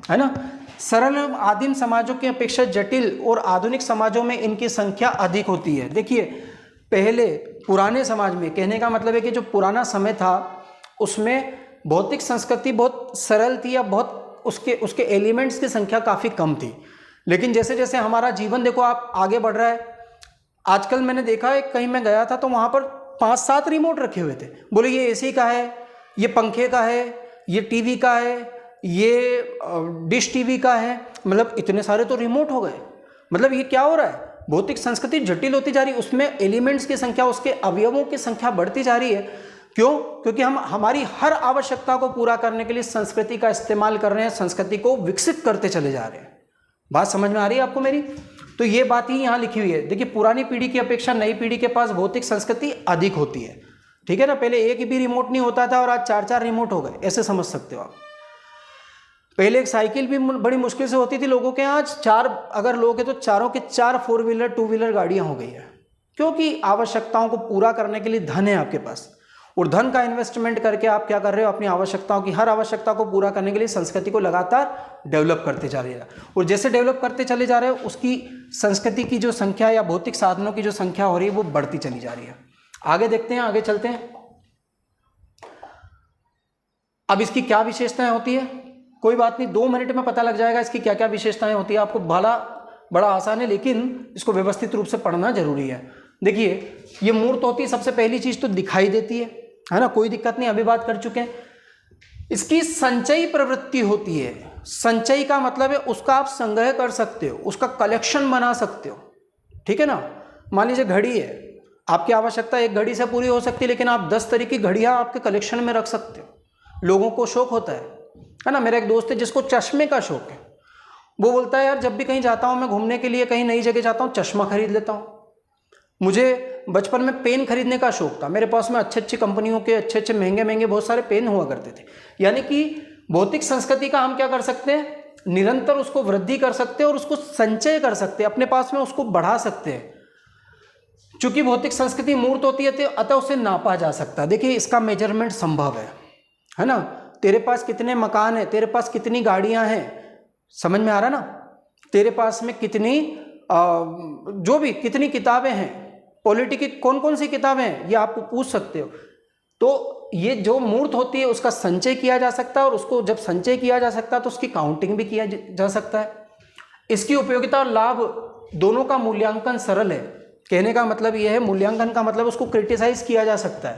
A: है ना। सरल आदिम समाजों की अपेक्षा जटिल और आधुनिक समाजों में इनकी संख्या अधिक होती है। देखिए, पहले पुराने समाज में, कहने का मतलब है कि जो पुराना समय था उसमें भौतिक संस्कृति बहुत सरल थी, या बहुत उसके एलिमेंट्स की संख्या काफ़ी कम थी। लेकिन जैसे जैसे हमारा जीवन देखो आप आगे बढ़ रहा है, आजकल मैंने देखा है, कहीं मैं गया था तो वहाँ पर 5-7 रिमोट रखे हुए थे। बोले ये एसी का है, ये पंखे का है, ये टीवी का है, ये डिश टीवी का है, मतलब इतने सारे तो रिमोट हो गए। मतलब ये क्या हो रहा है? भौतिक संस्कृति जटिल होती जा रही है, उसमें एलिमेंट्स की संख्या, उसके अवयवों की संख्या बढ़ती जा रही है। क्यों? क्योंकि हम हमारी हर आवश्यकता को पूरा करने के लिए संस्कृति का इस्तेमाल कर रहे हैं, संस्कृति को विकसित करते चले जा रहे हैं। बात समझ में आ रही है आपको मेरी? तो ये बात ही यहाँ लिखी हुई है। देखिए, पुरानी पीढ़ी की अपेक्षा नई पीढ़ी के पास भौतिक संस्कृति अधिक होती है। ठीक है ना। पहले एक भी रिमोट नहीं होता था और आज 4-4 रिमोट हो गए, ऐसे समझ सकते हो आप। पहले एक साइकिल भी बड़ी मुश्किल से होती थी लोगों के, आज 4 अगर लोग हैं तो चारों के 4 4 व्हीलर 2 व्हीलर गाड़ियां हो गई है। क्योंकि आवश्यकताओं को पूरा करने के लिए धन है आपके पास, और धन का इन्वेस्टमेंट करके आप क्या कर रहे हो? अपनी आवश्यकताओं की, हर आवश्यकता को पूरा करने के लिए संस्कृति को लगातार डेवलप करते जा रहे हैं। और जैसे डेवलप करते चले जा रहे हो, उसकी संस्कृति की जो संख्या या भौतिक साधनों की जो संख्या हो रही है वो बढ़ती चली जा रही है। आगे देखते हैं, आगे चलते हैं। अब इसकी क्या विशेषताएं होती है? कोई बात नहीं, 2 मिनट में पता लग जाएगा इसकी क्या क्या विशेषताएं होती है। आपको बड़ा आसान है, लेकिन इसको व्यवस्थित रूप से पढ़ना जरूरी है। देखिए, ये मूर्त होती है, सबसे पहली चीज तो दिखाई देती है ना, कोई दिक्कत नहीं, अभी बात कर चुके हैं। इसकी संचयी प्रवृत्ति होती है। संचयी का मतलब है उसका आप संग्रह कर सकते हो, उसका कलेक्शन बना सकते हो। ठीक है ना। मान लीजिए घड़ी है, आपकी आवश्यकता एक घड़ी से पूरी हो सकती है, लेकिन आप 10 तरह की घड़ियां आपके कलेक्शन में रख सकते हो। लोगों को शौक होता है ना। मेरा एक दोस्त है जिसको चश्मे का शौक है, वो बोलता है यार जब भी कहीं जाता हूँ मैं घूमने के लिए, कहीं नई जगह जाता हूँ, चश्मा खरीद लेता हूँ। मुझे बचपन में पेन खरीदने का शौक था, मेरे पास में अच्छी कंपनियों के अच्छे महंगे बहुत सारे पेन हुआ करते थे। यानी कि भौतिक संस्कृति का हम क्या कर सकते हैं? निरंतर उसको वृद्धि कर सकते हैं और उसको संचय कर सकते हैं, अपने पास में उसको बढ़ा सकते हैं। चूंकि भौतिक संस्कृति मूर्त होती है तो अतः उसे नापा जा सकता है। देखिए, इसका मेजरमेंट संभव है ना। तेरे पास कितने मकान है, तेरे पास कितनी गाड़ियां हैं, समझ में आ रहा ना। तेरे पास में कितनी जो भी कितनी किताबें हैं, पॉलिटी की कौन कौन सी किताबें हैं, ये आप पूछ सकते हो। तो ये जो मूर्त होती है उसका संचय किया जा सकता है, और उसको जब संचय किया जा सकता है तो उसकी काउंटिंग भी किया जा सकता है। इसकी उपयोगिता और लाभ दोनों का मूल्यांकन सरल है। कहने का मतलब यह है, मूल्यांकन का मतलब उसको क्रिटिसाइज किया जा सकता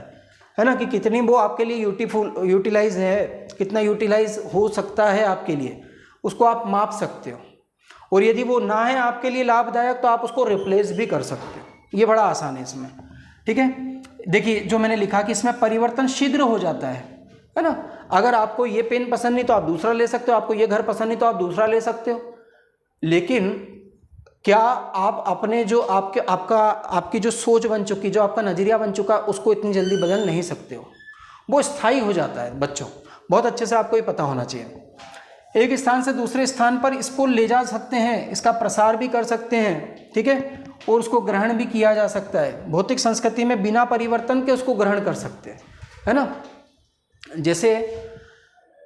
A: है ना, कि कितनी वो आपके लिए यूटिलाइज है, कितना यूटिलाइज हो सकता है आपके लिए, उसको आप माप सकते हो। और यदि वो ना है आपके लिए लाभदायक तो आप उसको रिप्लेस भी कर सकते हो। ये बड़ा आसान है इसमें। ठीक है। देखिए, जो मैंने लिखा कि इसमें परिवर्तन शीघ्र हो जाता है ना। अगर आपको ये पेन पसंद नहीं तो आप दूसरा ले सकते हो, आपको ये घर पसंद नहीं तो आप दूसरा ले सकते हो। लेकिन क्या आप अपने जो आपकी जो सोच बन चुकी, जो आपका नजरिया बन चुका, उसको इतनी जल्दी बदल नहीं सकते हो। वो स्थायी हो जाता है बच्चों। बहुत अच्छे से आपको ये पता होना चाहिए। एक स्थान से दूसरे स्थान पर इसको ले जा सकते हैं, इसका प्रसार भी कर सकते हैं, ठीक है, और उसको ग्रहण भी किया जा सकता है। भौतिक संस्कृति में बिना परिवर्तन के उसको ग्रहण कर सकते हैं, है ना। जैसे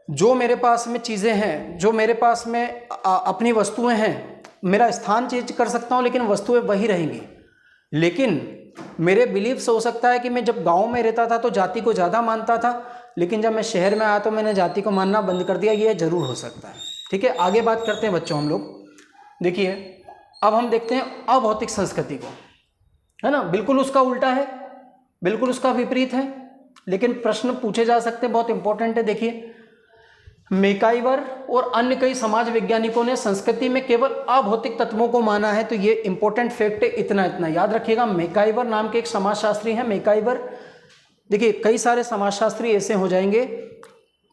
A: जो मेरे पास में चीज़ें हैं, जो मेरे पास में अपनी वस्तुएं हैं, मेरा स्थान चेंज कर सकता हूँ लेकिन वस्तुएं वही रहेंगी। लेकिन मेरे बिलीव्स हो सकता है कि मैं जब गांव में रहता था तो जाति को ज़्यादा मानता था, लेकिन जब मैं शहर में आया तो मैंने जाति को मानना बंद कर दिया। ये जरूर हो सकता है, ठीक है। आगे बात करते हैं बच्चों हम लोग। देखिए अब हम देखते हैं अभौतिक संस्कृति को, है ना। बिल्कुल उसका उल्टा है, बिल्कुल उसका विपरीत है, लेकिन प्रश्न पूछे जा सकते हैं, बहुत इंपॉर्टेंट है। देखिए मैकाइवर और अन्य कई समाज वैज्ञानिकों ने संस्कृति में केवल अभौतिक तत्वों को माना है। तो ये इंपॉर्टेंट फैक्ट है, इतना इतना याद रखिएगा। मैकाइवर नाम के एक समाजशास्त्री हैं, मैकाइवर। देखिए कई सारे समाजशास्त्री ऐसे हो जाएंगे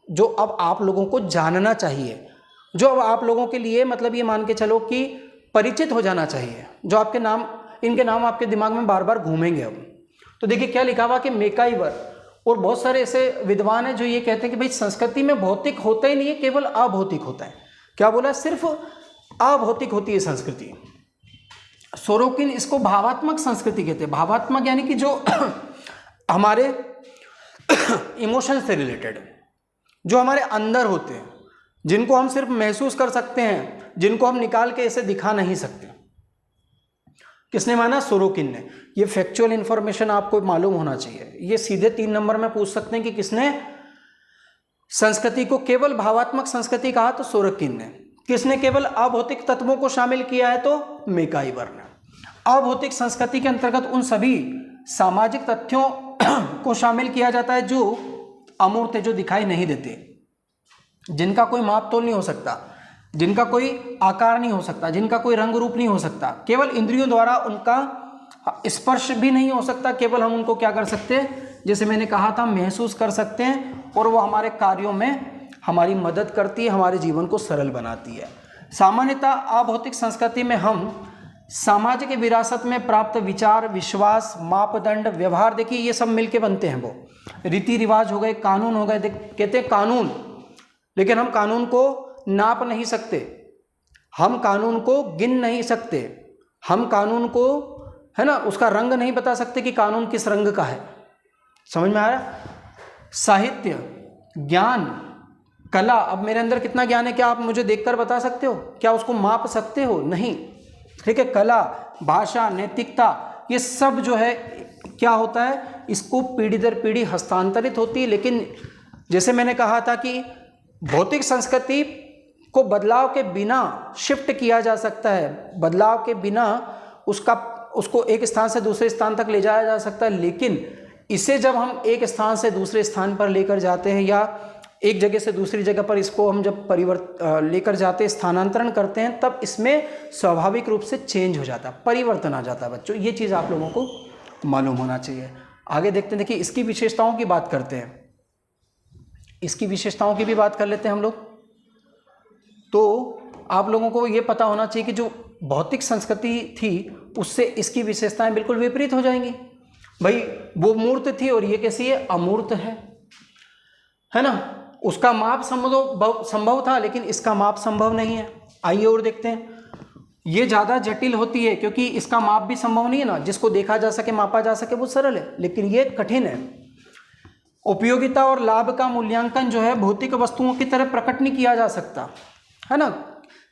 A: जो अब आप लोगों को जानना चाहिए, जो अब आप लोगों के लिए मतलब ये मान के चलो कि परिचित हो जाना चाहिए, जो आपके नाम, इनके नाम आपके दिमाग में बार बार घूमेंगे अब। तो देखिए क्या लिखा हुआ कि मैकाइवर और बहुत सारे ऐसे विद्वान हैं जो ये कहते हैं कि भाई संस्कृति में भौतिक होता ही नहीं है, केवल अभौतिक होता है। क्या बोला, सिर्फ अभौतिक होती है संस्कृति। सोरोकिन इसको भावात्मक संस्कृति कहते हैं। भावात्मक यानी कि जो हमारे इमोशन से रिलेटेड, जो हमारे अंदर होते हैं, जिनको हम सिर्फ महसूस कर सकते हैं, जिनको हम निकाल के ऐसे दिखा नहीं सकते। किसने माना, सोरोकिन ने। ये फैक्चुअल इंफॉर्मेशन आपको मालूम होना चाहिए। ये सीधे 3 नंबर में पूछ सकते हैं कि किसने संस्कृति को केवल भावात्मक संस्कृति कहा, तो सोरोकिन ने। किसने केवल अभौतिक तत्वों को शामिल किया है, तो मैकाइवर ने। अभौतिक संस्कृति के अंतर्गत उन सभी सामाजिक तथ्यों को शामिल किया जाता है जो अमूर्त है, जो दिखाई नहीं देते, जिनका कोई माप तोल नहीं हो सकता, जिनका कोई आकार नहीं हो सकता, जिनका कोई रंग रूप नहीं हो सकता, केवल इंद्रियों द्वारा उनका स्पर्श भी नहीं हो सकता। केवल हम उनको क्या कर सकते हैं, जैसे मैंने कहा था, महसूस कर सकते हैं, और वो हमारे कार्यों में हमारी मदद करती है, हमारे जीवन को सरल बनाती है। सामान्यतः अभौतिक संस्कृति में हम सामाजिक विरासत में प्राप्त विचार, विश्वास, मापदंड, व्यवहार, देखिए ये सब मिलके बनते हैं। वो रीति रिवाज हो गए, कानून हो गए। कहते हैं कानून, लेकिन हम कानून को नाप नहीं सकते, हम कानून को गिन नहीं सकते, हम कानून को, है ना, उसका रंग नहीं बता सकते कि कानून किस रंग का है। समझ में आ रहा है। साहित्य, ज्ञान, कला, अब मेरे अंदर कितना ज्ञान है, क्या आप मुझे देखकर बता सकते हो? क्या उसको माप सकते हो? नहीं, ठीक है। कला, भाषा, नैतिकता, ये सब जो है क्या होता है, इसको पीढ़ी दर पीढ़ी हस्तांतरित होती है। लेकिन जैसे मैंने कहा था कि भौतिक संस्कृति को बदलाव के बिना शिफ्ट किया जा सकता है, बदलाव के बिना उसको एक स्थान से दूसरे स्थान तक ले जाया जा सकता है। लेकिन इसे जब हम एक स्थान से दूसरे स्थान पर लेकर जाते हैं, या एक जगह से दूसरी जगह पर इसको हम जब लेकर जाते हैं, स्थानांतरण करते हैं, तब इसमें स्वाभाविक रूप से चेंज हो जाता है, परिवर्तन आ जाता है। बच्चों ये चीज़ आप लोगों को मालूम होना चाहिए। आगे देखते हैं, देखिए इसकी विशेषताओं की बात करते हैं, इसकी विशेषताओं की भी बात कर लेते हैं हम लोग। तो आप लोगों को ये पता होना चाहिए कि जो भौतिक संस्कृति थी उससे इसकी विशेषताएं बिल्कुल विपरीत हो जाएंगी। भाई वो मूर्त थी और ये कैसी है, अमूर्त है ना। उसका माप संभव था, लेकिन इसका माप संभव नहीं है। आइए और देखते हैं। ये ज़्यादा जटिल होती है क्योंकि इसका माप भी संभव नहीं है ना, जिसको देखा जा सके, मापा जा सके, वो सरल है, लेकिन ये कठिन है। उपयोगिता और लाभ का मूल्यांकन जो है भौतिक वस्तुओं की तरह प्रकट नहीं किया जा सकता, है ना।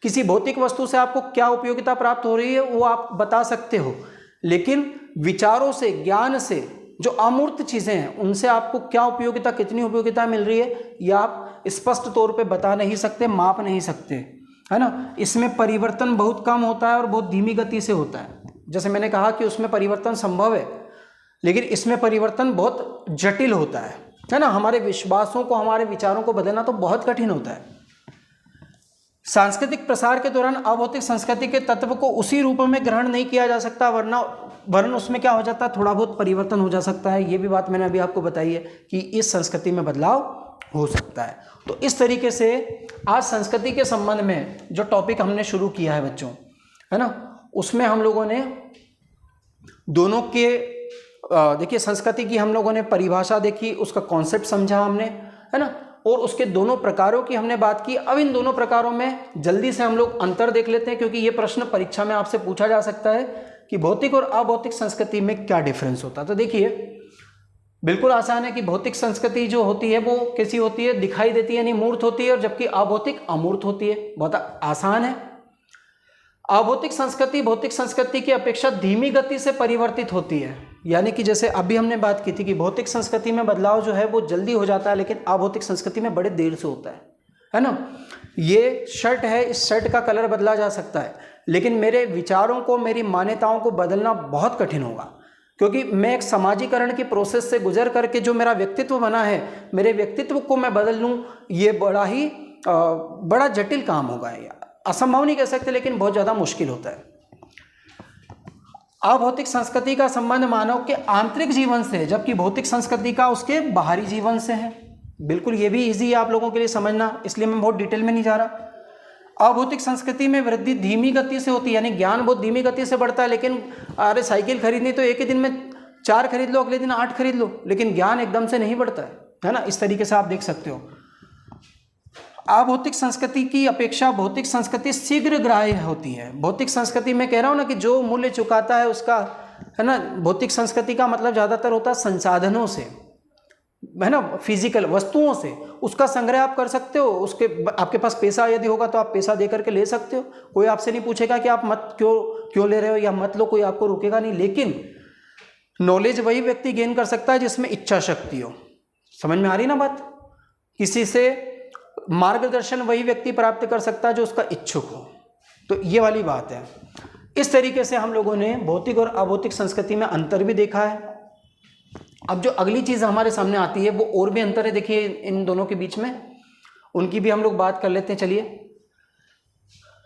A: किसी भौतिक वस्तु से आपको क्या उपयोगिता प्राप्त हो रही है वो आप बता सकते हो, लेकिन विचारों से, ज्ञान से, जो अमूर्त चीज़ें हैं उनसे आपको क्या उपयोगिता, कितनी उपयोगिता मिल रही है, यह आप स्पष्ट तौर पे बता नहीं सकते, माप नहीं सकते, है ना। इसमें परिवर्तन बहुत कम होता है और बहुत धीमी गति से होता है। जैसे मैंने कहा कि उसमें परिवर्तन संभव है, लेकिन इसमें परिवर्तन बहुत जटिल होता है ना। हमारे विश्वासों को, हमारे विचारों को बदलना तो बहुत कठिन होता है। सांस्कृतिक प्रसार के दौरान अभौतिक संस्कृति के तत्व को उसी रूप में ग्रहण नहीं किया जा सकता, वरना उसमें क्या हो जाता है, थोड़ा बहुत परिवर्तन हो जा सकता है। ये भी बात मैंने अभी आपको बताई है कि इस संस्कृति में बदलाव हो सकता है। तो इस तरीके से आज संस्कृति के संबंध में जो टॉपिक हमने शुरू किया है बच्चों, है ना, उसमें हम लोगों ने दोनों के देखिए संस्कृति की हम लोगों ने परिभाषा देखी, उसका कॉन्सेप्ट समझा हमने, है ना, और उसके दोनों प्रकारों की हमने बात की। अब इन दोनों प्रकारों में जल्दी से हम लोग अंतर देख लेते हैं, क्योंकि ये प्रश्न परीक्षा में आपसे पूछा जा सकता है कि भौतिक और अभौतिक संस्कृति में क्या डिफरेंस होता है। तो देखिए, बिल्कुल आसान है कि भौतिक संस्कृति जो होती है वो कैसी होती है, दिखाई देती है यानी मूर्त होती है, और जबकि अभौतिक अमूर्त होती है। बहुत आसान है। अभौतिक संस्कृति भौतिक संस्कृति की अपेक्षा धीमी गति से परिवर्तित होती है, यानी कि जैसे अभी हमने बात की थी कि भौतिक संस्कृति में बदलाव जो है वो जल्दी हो जाता है, लेकिन अभौतिक संस्कृति में बड़े देर से होता है ना। ये शर्ट है, इस शर्ट का कलर बदला जा सकता है, लेकिन मेरे विचारों को, मेरी मान्यताओं को बदलना बहुत कठिन होगा, क्योंकि मैं एक समाजीकरण की प्रोसेस से गुजर करके जो मेरा व्यक्तित्व बना है, मेरे व्यक्तित्व को मैं बदल लूँ, ये बड़ा जटिल काम होगा। असंभव नहीं कह सकते, लेकिन बहुत ज़्यादा मुश्किल होता है। अभौतिक संस्कृति का संबंध मानव के आंतरिक जीवन से है, जबकि भौतिक संस्कृति का उसके बाहरी जीवन से है। बिल्कुल, ये भी इजी है आप लोगों के लिए समझना, इसलिए मैं बहुत डिटेल में नहीं जा रहा। अभौतिक संस्कृति में वृद्धि धीमी गति से होती है, यानी ज्ञान बहुत धीमी गति से बढ़ता है। लेकिन अरे साइकिल खरीदनी तो एक ही दिन में 4 खरीद लो, अगले दिन 8 खरीद लो, लेकिन ज्ञान एकदम से नहीं बढ़ता है ना। इस तरीके से आप देख सकते हो। अभौतिक संस्कृति की अपेक्षा भौतिक संस्कृति शीघ्र ग्राह्य होती है। भौतिक संस्कृति में कह रहा हूँ ना कि जो मूल्य चुकाता है उसका, है ना, भौतिक संस्कृति का मतलब ज़्यादातर होता है संसाधनों से, है ना, फिजिकल वस्तुओं से। उसका संग्रह आप कर सकते हो, उसके आपके पास पैसा यदि होगा तो आप पैसा दे करके ले सकते हो। कोई आपसे नहीं पूछेगा कि आप मत क्यों ले रहे हो या मत लो, कोई आपको रोकेगा नहीं। लेकिन नॉलेज वही व्यक्ति गेन कर सकता है जिसमें इच्छा शक्ति हो। समझ में आ रही ना बात। किसी से मार्गदर्शन वही व्यक्ति प्राप्त कर सकता है जो उसका इच्छुक हो। तो ये वाली बात है। इस तरीके से हम लोगों ने भौतिक और अभौतिक संस्कृति में अंतर भी देखा है। अब जो अगली चीज़ हमारे सामने आती है वो और भी अंतर है, देखिए इन दोनों के बीच में, उनकी भी हम लोग बात कर लेते हैं। चलिए,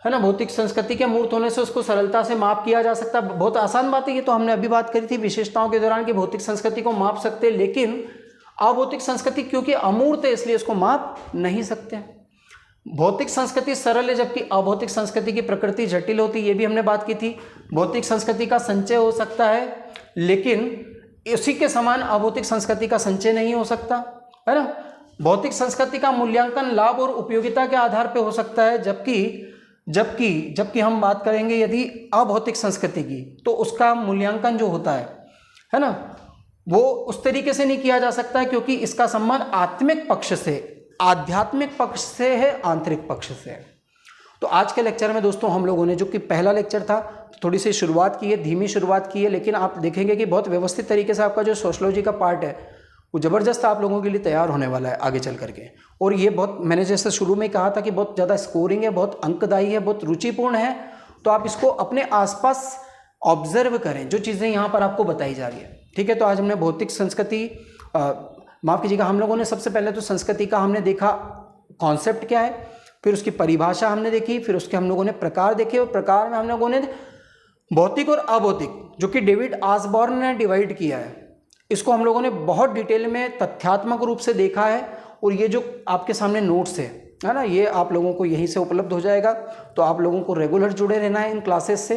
A: है ना, भौतिक संस्कृति के मूर्त होने से उसको सरलता से माप किया जा सकता है। बहुत आसान बात है, ये तो हमने अभी बात करी थी विशेषताओं के दौरान कि भौतिक संस्कृति को माप सकते हैं, लेकिन अभौतिक संस्कृति क्योंकि अमूर्त है इसलिए इसको माप नहीं सकते। भौतिक संस्कृति सरल है, जबकि अभौतिक संस्कृति की प्रकृति जटिल होती है, ये भी हमने बात की थी। भौतिक संस्कृति का संचय हो सकता है, लेकिन इसी के समान अभौतिक संस्कृति का संचय नहीं हो सकता, है ना। भौतिक संस्कृति का मूल्यांकन लाभ और उपयोगिता के आधार पर हो सकता है, जबकि हम बात करेंगे यदि अभौतिक संस्कृति की, तो उसका मूल्यांकन जो होता है ना, वो उस तरीके से नहीं किया जा सकता है, क्योंकि इसका संबंध आत्मिक पक्ष से, आध्यात्मिक पक्ष से है, आंतरिक पक्ष से है। तो आज के लेक्चर में दोस्तों हम लोगों ने, जो कि पहला लेक्चर था, थोड़ी सी शुरुआत की है, धीमी शुरुआत की है, लेकिन आप देखेंगे कि बहुत व्यवस्थित तरीके से आपका जो सोशियोलॉजी का पार्ट है वो ज़बरदस्त आप लोगों के लिए तैयार होने वाला है आगे चल करके। और ये बहुत, मैंने जैसे शुरू में कहा था कि बहुत ज़्यादा स्कोरिंग है, बहुत अंकदायी है, बहुत रुचिपूर्ण है। तो आप इसको अपने आसपास ऑब्जर्व करें जो चीज़ें यहाँ पर आपको बताई जा रही है, ठीक है। तो आज हमने भौतिक संस्कृति, माफ़ कीजिएगा, हम लोगों ने सबसे पहले तो संस्कृति का हमने देखा कॉन्सेप्ट क्या है, फिर उसकी परिभाषा हमने देखी, फिर उसके हम लोगों ने प्रकार देखे, और प्रकार में हम लोगों ने भौतिक और अभौतिक, जो कि डेविड ऑसबॉर्न ने डिवाइड किया है, इसको हम लोगों ने बहुत डिटेल में तथ्यात्मक रूप से देखा है। और ये जो आपके सामने नोट्स है ना, ये आप लोगों को यहीं से उपलब्ध हो जाएगा। तो आप लोगों को रेगुलर जुड़े रहना है इन क्लासेस से,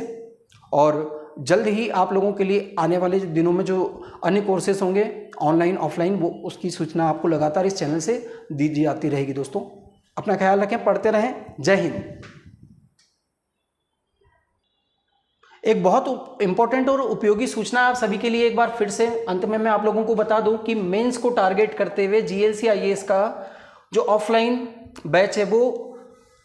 A: और जल्द ही आप लोगों के लिए आने वाले दिनों में जो अन्य कोर्सेज होंगे ऑनलाइन ऑफलाइन, वो उसकी सूचना आपको लगातार इस चैनल से दी जाती रहेगी। दोस्तों अपना ख्याल रखें, पढ़ते रहें। जय हिंद। एक बहुत इंपॉर्टेंट और उपयोगी सूचना आप सभी के लिए एक बार फिर से अंत में मैं आप लोगों को बता दूं कि मेंस को टारगेट करते हुए जीएलसी आईएएस का जो ऑफलाइन बैच है वो,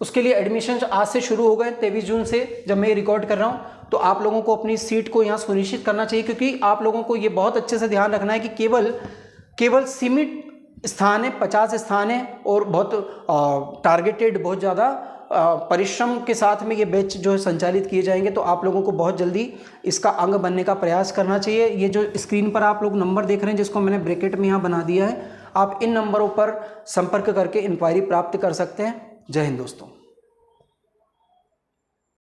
A: उसके लिए एडमिशन आज से शुरू हो गए 23 जून से, जब मैं रिकॉर्ड कर रहा हूं। तो आप लोगों को अपनी सीट को यहाँ सुनिश्चित करना चाहिए, क्योंकि आप लोगों को ये बहुत अच्छे से ध्यान रखना है कि केवल सीमित स्थान है, 50 स्थान है, और बहुत टारगेटेड, बहुत ज़्यादा परिश्रम के साथ में ये बैच जो है संचालित किए जाएंगे। तो आप लोगों को बहुत जल्दी इसका अंग बनने का प्रयास करना चाहिए। ये जो स्क्रीन पर आप लोग नंबर देख रहे हैं, जिसको मैंने ब्रैकेट में यहाँ बना दिया है, आप इन नंबरों पर संपर्क करके इंक्वायरी प्राप्त कर सकते हैं। जय हिंद दोस्तों।